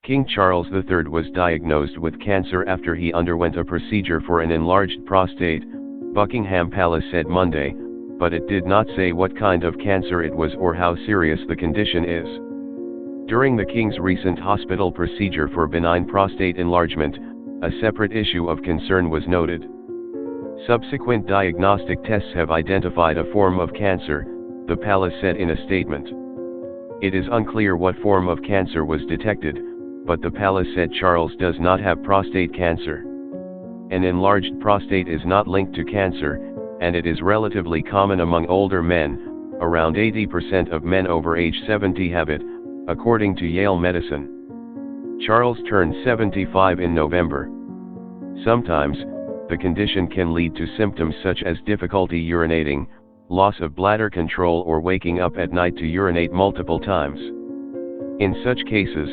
King Charles III was diagnosed with cancer after he underwent a procedure for an enlarged prostate, Buckingham Palace said Monday, but it did not say what kind of cancer it was or how serious the condition is. During the King's recent hospital procedure for benign prostate enlargement, a separate issue of concern was noted. Subsequent diagnostic tests have identified a form of cancer, the palace said in a statement. It is unclear what form of cancer was detected, but the palace said Charles does not have prostate cancer. An enlarged prostate is not linked to cancer, and it is relatively common among older men. Around 80% of men over age 70 have it, according to Yale Medicine. Charles turned 75 in November. Sometimes, the condition can lead to symptoms such as difficulty urinating, loss of bladder control, or waking up at night to urinate multiple times. In such cases,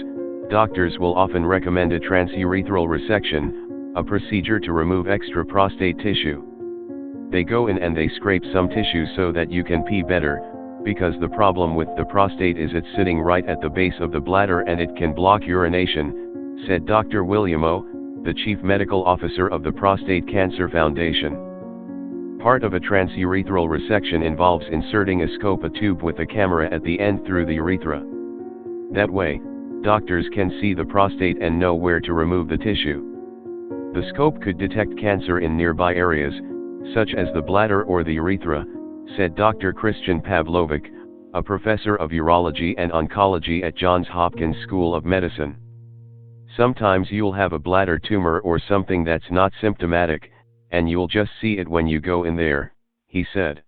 doctors will often recommend a transurethral resection, a procedure to remove extra prostate tissue. They go in and they scrape some tissue so that you can pee better, because the problem with the prostate is it's sitting right at the base of the bladder and it can block urination, said Dr. William O., the Chief Medical Officer of the Prostate Cancer Foundation. Part of a transurethral resection involves inserting a scope, a tube with a camera at the end through the urethra. That way, doctors can see the prostate and know where to remove the tissue. The scope could detect cancer in nearby areas, such as the bladder or the urethra, said Dr. Christian Pavlovic, a professor of urology and oncology at Johns Hopkins School of Medicine. Sometimes you'll have a bladder tumor or something that's not symptomatic, and you'll just see it when you go in there, he said.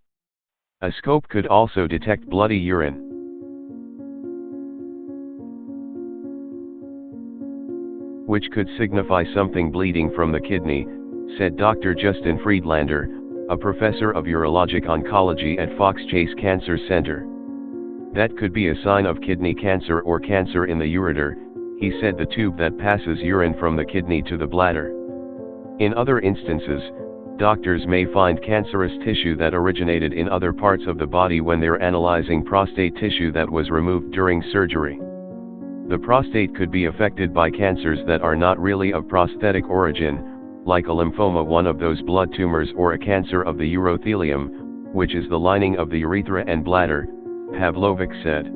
A scope could also detect bloody urine, which could signify something bleeding from the kidney, said Dr. Justin Friedlander, a professor of urologic oncology at Fox Chase Cancer Center. That could be a sign of kidney cancer or cancer in the ureter, he said, the tube that passes urine from the kidney to the bladder. In other instances, doctors may find cancerous tissue that originated in other parts of the body when they're analyzing prostate tissue that was removed during surgery. The prostate could be affected by cancers that are not really of prosthetic origin, like a lymphoma, one of those blood tumors, or a cancer of the urothelium, which is the lining of the urethra and bladder, Pavlovic said.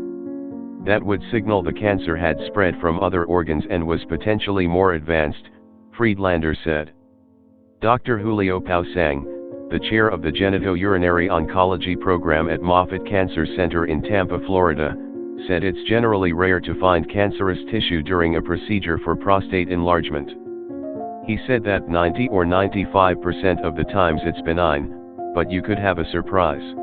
That would signal the cancer had spread from other organs and was potentially more advanced, Friedlander said. Dr. Julio Pausang, the chair of the genitourinary oncology program at Moffitt Cancer Center in Tampa, Florida, said it's generally rare to find cancerous tissue during a procedure for prostate enlargement. He said that 90 or 95% of the times it's benign, but you could have a surprise.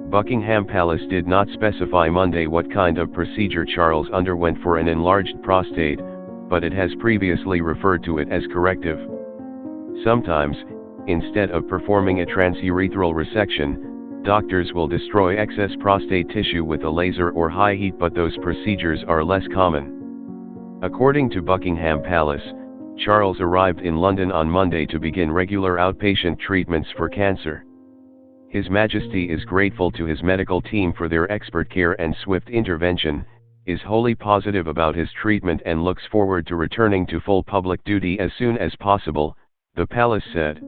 Buckingham Palace did not specify Monday what kind of procedure Charles underwent for an enlarged prostate, but it has previously referred to it as corrective. Sometimes, instead of performing a transurethral resection, doctors will destroy excess prostate tissue with a laser or high heat, but those procedures are less common. According to Buckingham Palace, Charles arrived in London on Monday to begin regular outpatient treatments for cancer. His Majesty is grateful to his medical team for their expert care and swift intervention, is wholly positive about his treatment and looks forward to returning to full public duty as soon as possible, the palace said.